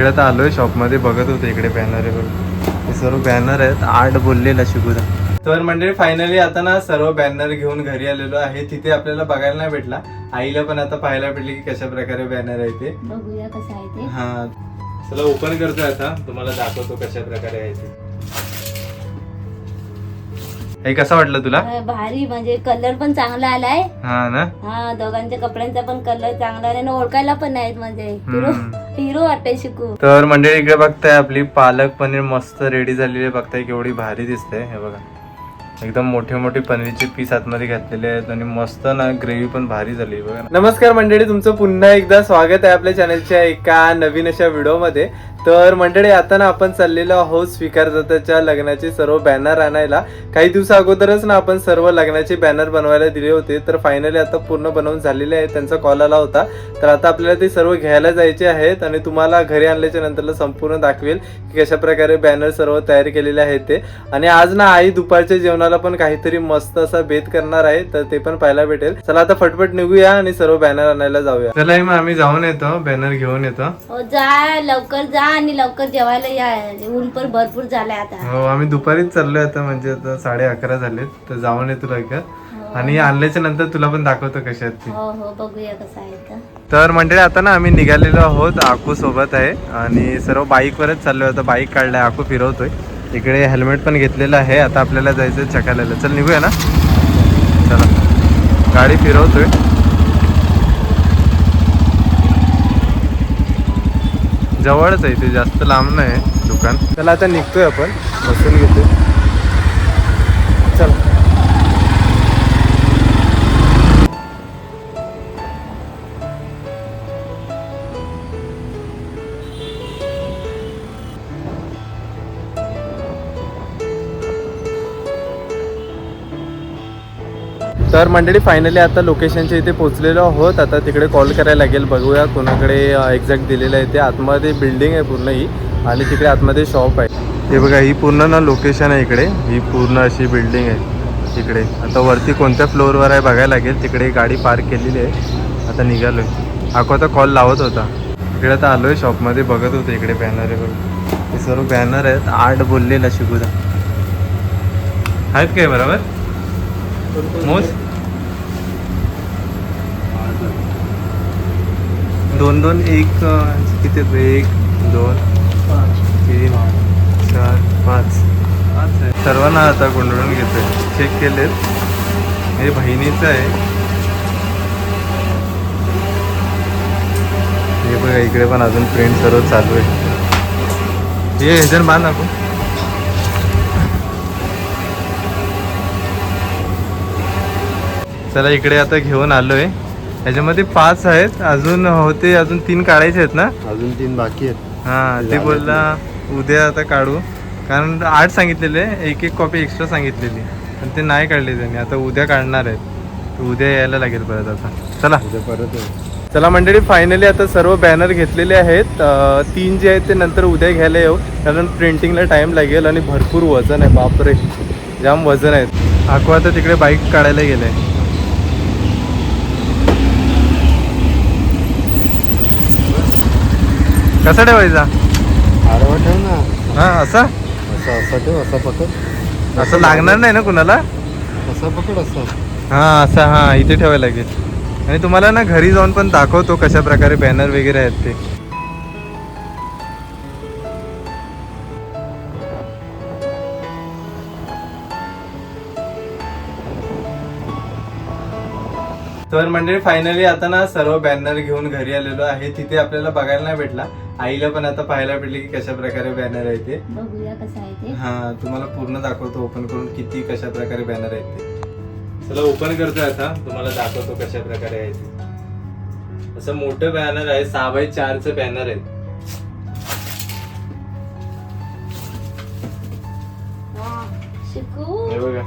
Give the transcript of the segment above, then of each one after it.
इकडे आता आलोय शॉपमध्ये, बघत होते इकडे बॅनर आहे बघ, हे सर्व बॅनर आहेत. 8 बोललेला शिकूदा. तर म्हणजे फायनली आता ना सर्व बॅनर घेऊन घरी आलेलो आहे. तिथे आपल्याला बघायला नाही भेटला, आईला पण आता पाहायला भेटले की कशा प्रकारे बॅनर आहे ते. बघूया कसं आहे ते. हा चला ओपन करतोय आता, तुम्हाला दाखवतो कशा प्रकारे आहे ते. हे कसं वाटलं तुला? भारी, म्हणजे कलर पण चांगला आलाय. हा ना. हा, दोघांच्या कपड्यांचा पण कलर चांगला आहे आणि ओळखायला पण नाहीत, म्हणजे हिरो वाटतंय शिकू. तर म्हणजे इकडे बघताय आपली पालक पनीर मस्त रेडी झालेली आहे. बघताय केवढी भारी दिसते. हे बघा एकदम मोठे मोठे पनीरचे पीस आतमध्ये घातलेले आहेत आणि मस्त ना ग्रेव्ही पण भारी झाली बघा. नमस्कार मंडळी, तुमचं पुन्हा एकदा स्वागत आहे आपल्या चॅनलच्या एका नवीन अशा व्हिडिओमध्ये. तर मंडळी आता ना आपण चाललेलो आहोत स्वीकारदात्याच्या लग्नाचे सर्व बॅनर आणायला. काही दिवसा अगोदरच ना आपण सर्व लग्नाचे बॅनर बनवायला दिले होते, तर फायनली आता पूर्ण बनवून झालेले आहेत. त्यांचा कॉल आला होता, तर आता आपल्याला ते सर्व घ्यायला जायचे आहेत आणि तुम्हाला घरी आणल्याच्या नंतरला संपूर्ण दाखवेल की कशा प्रकारे बॅनर सर्व तयार केलेले आहेत ते. आणि आज ना आई दुपारच्या जेवणाला पण काहीतरी मस्त असा बेत करणार आहे, तर ते पण पाहायला भेटेल. चला आता फटफट निघूया आणि सर्व बॅनर आणायला जाऊया. चला मग आम्ही जाऊन येतो, बॅनर घेऊन येतो. हो, जा लवकर जा आणि लवकर जेवायला या, ऊन पण भरपूर झालंय आता. हो, आम्ही दुपारीच चाललोय आता, म्हणजे आता 11:30 झालेत, तर जाऊन येतो लवकर आणि आणल्याच्या नंतर तुला पण दाखवतो कशा आहेत ते. हो हो, बघूया कसं आहे का. तर मंडळी आता ना आम्ही निघालेलो आहोत, आकू सोबत आहे आणि सर्व बाईक वरच चाललोय. आता बाईक काढलाय, आकू फिरवतोय. इकडे हेल्मेट पण घेतलेलं आहे. आता आपल्याला जायचं चकाल्याला. चल निघूया ना, चला गाडी फिरवतोय. जवळच आहे ते, जास्त लांब नाही दुकान. चला आता निघतोय आपण, बसून घेतोय. चल तर मंडळी फायनली आता लोकेशनच्या इथे पोहोचलेलो आहोत. आता तिकडे कॉल करायला लागेल, बघूया कोणाकडे एक्झॅक्ट दिलेलं आहे ते. आतमध्ये बिल्डिंग आहे पूर्ण ही आणि तिकडे आतमध्ये शॉप आहे. हे बघा, ही पूर्ण ना लोकेशन आहे इकडे, ही पूर्ण अशी बिल्डिंग आहे तिकडे. आता वरती कोणत्या फ्लोअरवर आहे बघायला लागेल. तिकडे गाडी पार्क केलेली आहे. आता निघालोय. आको आता कॉल लावत होता. इकडे आता आलोय शॉपमध्ये, बघत होते इकडे बॅनर आहे बघ, हे सर्व बॅनर आहेत. 8 बोललेला शिकूदा आहेत काय बरोबर मोज. 2-2 1 किती? 1 2 3 4 5 सर्वांना आता गुंडळून घेतोय. चेक केलेत. हे बहिणीचं आहे. हे बघा इकडे पण अजून फ्रेंड सर्व चालू आहे. हे ह्याच्यानं बांध आपण. चला इकडे आता घेऊन आलोय. ह्याच्यामध्ये 5 आहेत, अजून होते, अजून 3 काढायचे आहेत ना. अजून 3 बाकी आहेत. हा, ते बोलला उद्या आता काढू, कारण 8 सांगितलेले, एक कॉपी एक्स्ट्रा सांगितलेली, पण ते नाही काढले त्यांनी. आता उद्या काढणार आहेत, तर उद्या यायला लागेल परत. आता चला उद्या परत चला मंडळी फायनली आता सर्व बॅनर घेतलेले आहेत. 3 जे आहेत ते नंतर उद्या घ्यायला येऊ, कारण प्रिंटिंगला टाइम लागेल आणि भरपूर वजन आहे. बापरे, जाम वजन आहेत. आकू आता तिकडे बाईक काढायला गेलाय. कसा ठेवायचा? आडवा ठेव ना. हा, असा असा ठेव, असा पकड. असं लागणार नाही ना कुणाला? असा पकड, असा. हा असा, हा इथे ठेवायला लागेल. आणि तुम्हाला ना घरी जाऊन पण दाखवतो कशा प्रकारे बॅनर वगैरे आहेत ते. तर मंडळी फायनली आता ना सर्व बॅनर घेऊन घरी आलेलो आहे. तिथे आपल्याला बघायला नाही भेटला, आईला पण आता पाहायला भेटले की कशा प्रकारे बॅनर आहे ते. बघूया कसं आहे ते. हा, तुम्हाला पूर्ण दाखवतो ओपन करून किती कशा प्रकारे बॅनर आहेत ते. चला ओपन करतोय आता, तुम्हाला दाखवतो कशा प्रकारे आहे ते. असं मोठं बॅनर आहे, 6x4चं बॅनर आहे. शिकू हे बघा,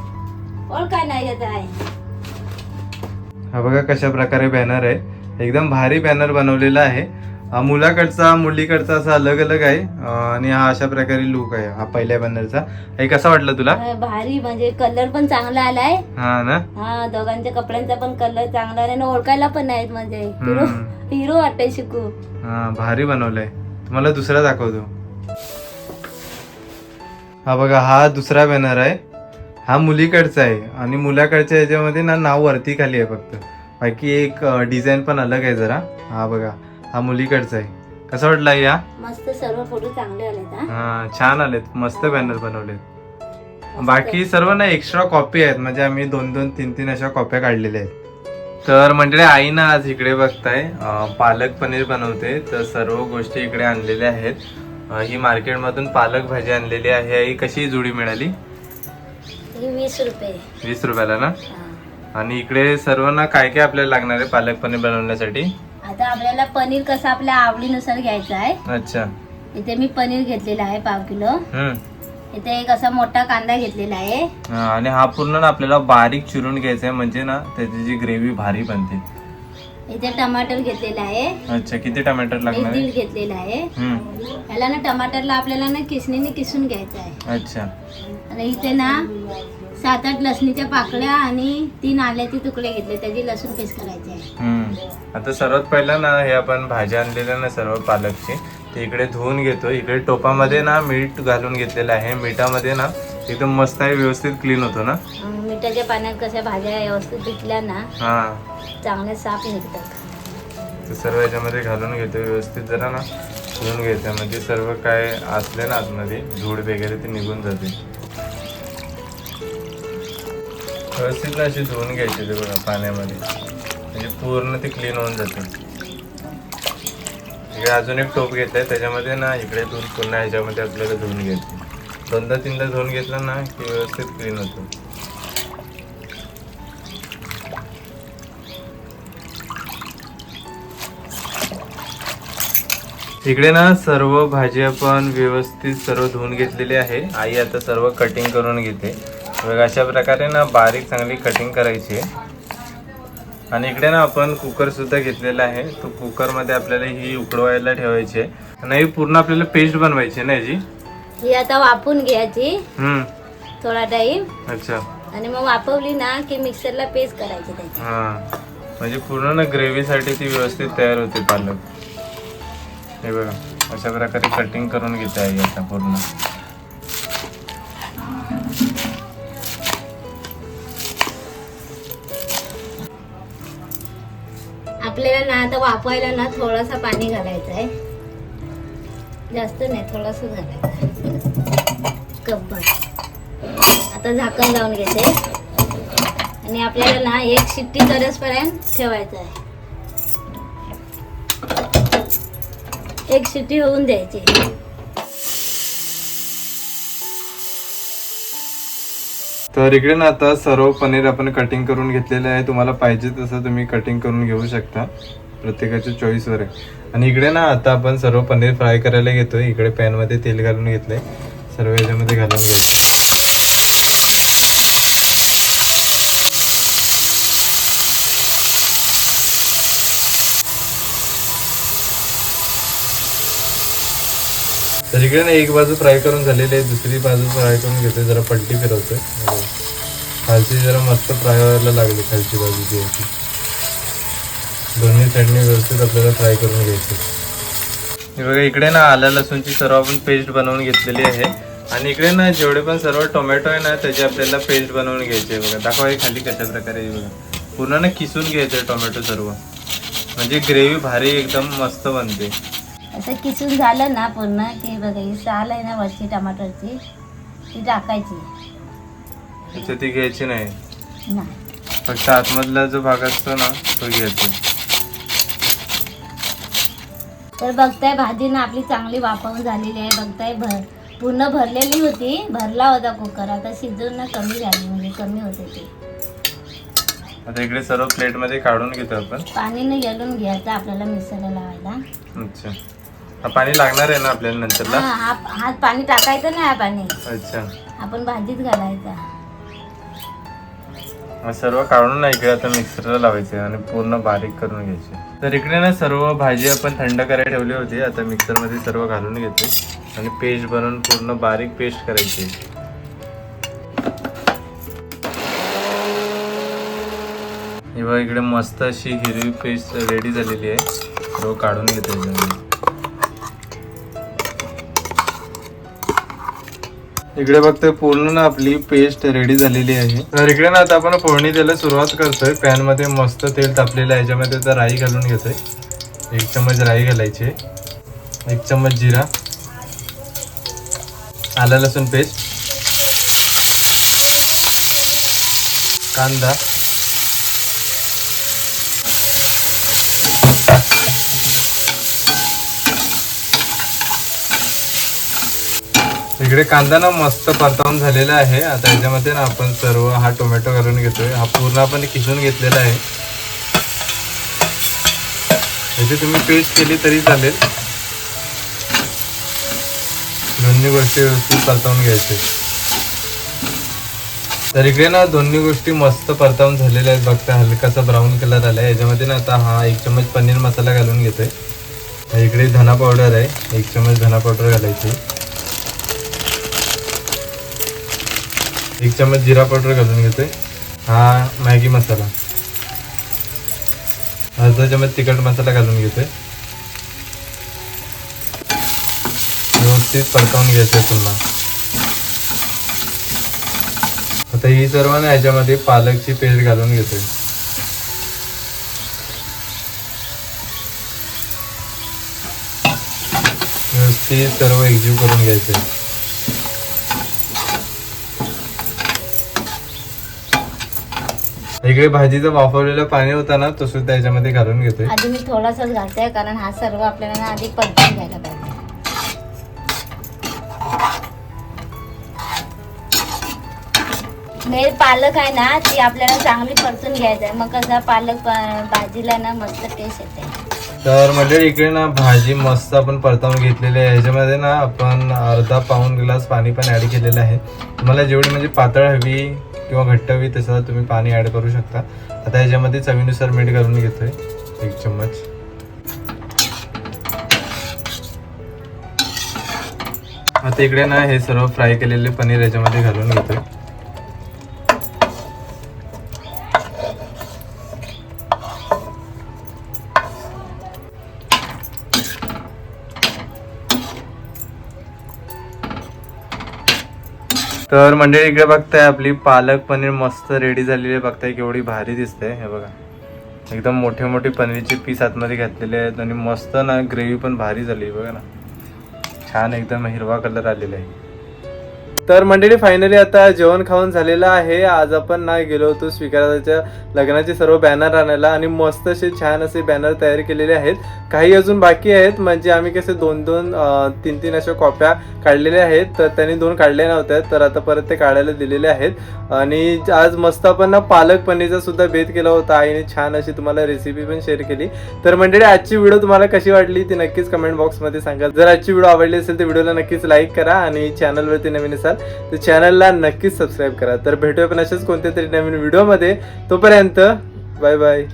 और काय नाही येत आहे. हा बघा कशा प्रकारे बॅनर आहे. एकदम भारी बॅनर बनवलेला आहे. मुलाकडचा मुलीकडचा असा अलग अलग आहे. आणि हा अशा प्रकारे लुक आहे हा पहिल्या बॅनरचा. हे कसा वाटला तुला? भारी, म्हणजे कलर पण चांगला आलाय. हा ना. हा, दोघांच्या कपड्यांचा पण कलर चांगला आहे आणि ओळखायला पण नाहीत, म्हणजे हिरो वाटतंय शिकू. हा, भारी बनवलंय. तुम्हाला दुसरा दाखवतो. हा बघा, हा दुसरा बॅनर आहे. हा मुलीकडचा आहे आणि मुलाकडच्या याच्यामध्ये ना नाव वरती खाली आहे फक्त. बाकी एक डिझाईन पण अलग आहे जरा. हा बघा, हा मुलीकडचा आहे. कसं वाटला या? मस्त, सर्व फोटो चांगले आलेत. हा, छान आलेत, मस्त बॅनर बनवलेत. बाकी सर्व ना एक्स्ट्रा कॉपी आहेत, म्हणजे आम्ही 2-2, 3-3 अशा कॉप्या काढलेल्या आहेत. तर म्हणजे आई ना आज इकडे बघताय पालक पनीर बनवते. तर सर्व गोष्टी इकडे आणलेल्या आहेत. ही मार्केटमधून पालक भाजी आणलेली आहे. आई कशी जुडी मिळाली? ही 20 रुपये. 20 रुपयाला ना. हा. आणि इकडे सर्व ना काय काय आपल्याला लागणार आहे पालक पनीर बनवण्यासाठी? आता आपल्याला पनीर कसं आपल्या आवडीनुसार घ्यायचं आहे. अच्छा. इथे मी पनीर घेतलेला आहे 1/2 किलो. इथे एक असा मोठा कांदा घेतलेला आहे. आणि हा पूर्ण ना आपल्याला बारीक चिरून घ्यायचा आहे, म्हणजे ना त्याची जी ग्रेव्ही भारी बनते. इथे टमाटर घेतलेला आहे. अच्छा, किती टमाटर लागणार आहे? 1.5 घेतलेला आहे. याला ना टमाटरला आपल्याला ना किसणीने किसून घ्यायचं आहे. अच्छा. आणि इथे ना 7-8 लसणीच्या पाकळ्या आणि 3 आल्याचे तुकडे घेतले, त्याची लसूण पेस्ट करायची आहे. आता सर्वात पहिला ना हे आपण भाजी आणलेल्या ना सर्व पालकची ते इकडे धुवून घेतो. इकडे टोपामध्ये ना मीठ घालून घेतलेलं आहे. मिठामध्ये ना एकदम मस्त आहे, व्यवस्थित क्लीन होतो ना. मिठाच्या पाण्यात कशा भाज्या व्यवस्थित धुतल्या ना चांगले साफ निघतात. तर सर्व याच्यामध्ये घालून घेतो, व्यवस्थित जरा ना धुवून घ्यायचं, म्हणजे सर्व काय असले ना आतमध्ये धूळ वगैरे ते निघून जाते. व्यवस्थित ना अशी धुवून घ्यायची ते बघा पाण्यामध्ये, म्हणजे पूर्ण ते क्लीन होऊन जाते. इकडे अजून एक टोप घेतलाय, त्याच्यामध्ये ना इकडे धुवून पुन्हा ह्याच्यामध्ये आपल्याला धुवून घ्यायची. 2-3दा धुवून घेतलं ना की व्यवस्थित क्लीन होतो. इकडे ना सर्व भाजी आपण व्यवस्थित सर्व धुवून घेतलेली आहे. आई आता सर्व कटिंग करून घेते. बघा, अशा प्रकारे ना बारीक चांगली कटिंग करायची आहे. आणि इकडे ना आपण कुकर सुद्धा घेतलेला आहे. तो कुकरमध्ये आपल्याला ही उकडवायला ठेवायची आहे. आणि ही पूर्ण आपल्याला पेस्ट बनवायची आहे ना याची. ही आता वाफून घ्यायची थोडा टाइम. अच्छा. आणि मग वाफवली ना की मिक्सरला पेस्ट करायची त्याची. म्हणजे पूर्ण ना ग्रेव्हीसाठी ती व्यवस्थित तयार होते पालक. हे बघा, अशा प्रकारे कटिंग करून घेते आहे आता पूर्ण. आपल्याला ना आता वाफवायला ना थोडासा पाणी घालायचं आहे, जास्त नाही, थोडासा घालायचं आहे, कपभर. आता झाकण लावून घेते आणि आपल्याला ना 1 शिट्टी करेपर्यंत ठेवायचं आहे. 1 शिट्टी होऊन द्यायची. तर इकडे ना आता सर्व पनीर आपण कटिंग करून घेतलेलं आहे. तुम्हाला पाहिजे तसं तुम्ही कटिंग करून घेऊ शकता, प्रत्येकाच्या चॉईसवर आहे. आणि इकडे ना आता आपण सर्व पनीर फ्राय करायला घेतोय. इकडे पॅनमध्ये तेल घालून घेतलंय, सर्व याच्यामध्ये घालून घेतलं. तर इकडे ना एक बाजू फ्राय करून झालेली आहे, दुसरी बाजू फ्राय करून घेतोय. जरा पलटी फिरवतोय. खालची जरा मस्त फ्राय व्हायला लागली, खालची बाजू घ्यायची. दोन्ही साईडने व्यवस्थित आपल्याला फ्राय करून घ्यायची. हे बघा, इकडे ना आलं लसूणची सर्व आपण पेस्ट बनवून घेतलेली आहे. आणि इकडे ना जेवढे पण सर्व टोमॅटो आहे ना त्याची आपल्याला पेस्ट बनवून घ्यायची आहे. बघा, दाखवा हे खाली कशा प्रकारे. बघा, पूर्ण ना किसून घ्यायचं टोमॅटो सर्व, म्हणजे ग्रेव्ही भारी एकदम मस्त बनते. असं किसून झालं ना पूर्ण की बघा, ही साल आहे ना वरची टमाटरची ती टाकायची. अच्छा, ती घ्यायची नाही, नाही, फक्त आतमधला जो भाग असतो ना तो घ्यायचा. तर बघताय भाजी ना आपली चांगली वाफवून झालेली आहे. बघताय पूर्ण भरलेली होती, भरला होता कुकर, आता शिजून ना कमी झाली, म्हणजे कमी होते ती. आता इकडे सर्व प्लेट मध्ये काढून घेतो आपण. पाणीने घालून घ्यायचं आपल्याला मिक्सरला लावायला. अच्छा, हा पाणी लागणार आहे ना आपल्याला नंतरला? हात पाणी टाकायचं नाही, हा पाणी अच्छा आपण भाजीत घालायचा. सर्व काढून ना इकडे आता मिक्सरला लावायचे आणि पूर्ण बारीक करून घ्यायचे. तर इकडे ना सर्व भाजी आपण थंड करायला ठेवली होती. आता मिक्सर मध्ये सर्व घालून घेते आणि पेस्ट बनवून पूर्ण बारीक पेस्ट करायची. हे बघा, इकडे मस्त अशी हिरवी पेस्ट रेडी झालेली आहे. सर्व काढून घेते. इकडे बघतोय पूर्ण ना आपली पेस्ट रेडी झालेली आहे. तर इकडे ना आता आपण फोडणी द्यायला सुरुवात करतोय. पॅन मध्ये मस्त तेल तापलेलं आहे. याच्यामध्ये आता राई घालून घेतोय. 1 चम्मच राई घालायची, 1 चम्मच जिरा, आलं लसूण पेस्ट, कांदा, इकडे कांदा ना मस्त परतावून झालेला आहे. आता याच्यामध्ये ना आपण सर्व हा टोमॅटो घालून घेतोय. हा पूर्ण आपण किसून घेतलेला आहे. याची तुम्ही पेस्ट केली तरी चालेल. दोन्ही गोष्टी व्यवस्थित परतावून घ्यायचे. तर इकडे ना दोन्ही गोष्टी मस्त परतावून झालेल्या आहेत. बघता हलकासा ब्राऊन कलर आलाय. याच्यामध्ये ना आता हा 1 चम्मच पनीर मसाला घालून घेतोय. इकडे धना पावडर आहे, 1 चम्मच धना पावडर घालायची, 1 चम्मच जिरा पावडर घालून घेतोय. हा मॅगी मसाला, अर्धा चम्मच तिखट मसाला घालून घेतोय. व्यवस्थित परतावून घ्यायचंय पुन्हा. आता ही सर्व ना याच्यामध्ये पालकची पेस्ट घालून घेतोय. व्यवस्थित सर्व एकजीव करून घ्यायचंय. इकडे भाजीचं वाफवलेलं पाणी होता ना, तो सुद्धा याच्यामध्ये घालून घेतोय. आधी मी थोडासाच घालते कारण हा सर्व आपल्याला ना आधी परतून घ्यायला पाहिजे. मेन पालक आहे ना ती आपल्याला चांगली परतून घ्यायचं आहे. मग कसा पालक भाजीला ना मस्त टेस्ट येते. तर म्हणजे इकडे ना भाजी मस्त आपण परतावून घेतलेली आहे. ह्याच्यामध्ये ना आपण अर्धा पाऊण ग्लास पाणी पण ऍड केलेलं आहे. तुम्हाला जेवढी म्हणजे पातळ हवी किंवा घट्ट हवी तसं तुम्ही पाणी ऍड करू शकता. आता याच्यामध्ये चवीनुसार मीठ घालून घेतोय, 1 चम्मच. आता इकडे ना हे सर्व फ्राय केलेले पनीर याच्यामध्ये घालून घेतोय. तर मंडळी इकडे बघताय आपली पालक पनीर मस्त रेडी झालेली आहे. बघताय केवढी भारी दिसते. हे बघा एकदम मोठे मोठे पनीरचे पीस आतमध्ये घातलेले आहेत आणि मस्त ना ग्रेव्ही पण भारी झाली बघा ना. छान एकदम हिरवा कलर आलेला आहे. तर मंडळी फायनली आता जेवण खाऊन झालेलं आहे. आज आपण ना गेलो होतो स्वीकाराच्या लग्नाचे सर्व बॅनर आणायला आणि मस्त असे छान असे बॅनर तयार केलेले आहेत. काही अजून बाकी आहेत. म्हणजे आम्ही कसे 2-2 3-3 अशा कॉप्या काढलेल्या आहेत. तर त्यांनी 2 काढल्या नव्हत्या तर आता परत ते काढायला दिलेले आहेत. आणि आज मस्त आपण ना पालक पनीरचा सुद्धा बेत केला होता. आईने छान अशी तुम्हाला रेसिपी पण शेअर केली. तर मंडळी आजची व्हिडिओ तुम्हाला कशी वाटली ती नक्कीच कमेंट बॉक्समध्ये सांगा. जर आजची व्हिडिओ आवडली असेल तर व्हिडिओला नक्कीच लाईक करा आणि चॅनलवरती नवीन असाल तर चॅनलला नक्कीच सबस्क्राईब करा. तर भेटूया पण अशाच कोणत्या तरी नवीन व्हिडिओमध्ये. तोपर्यंत बाय बाय.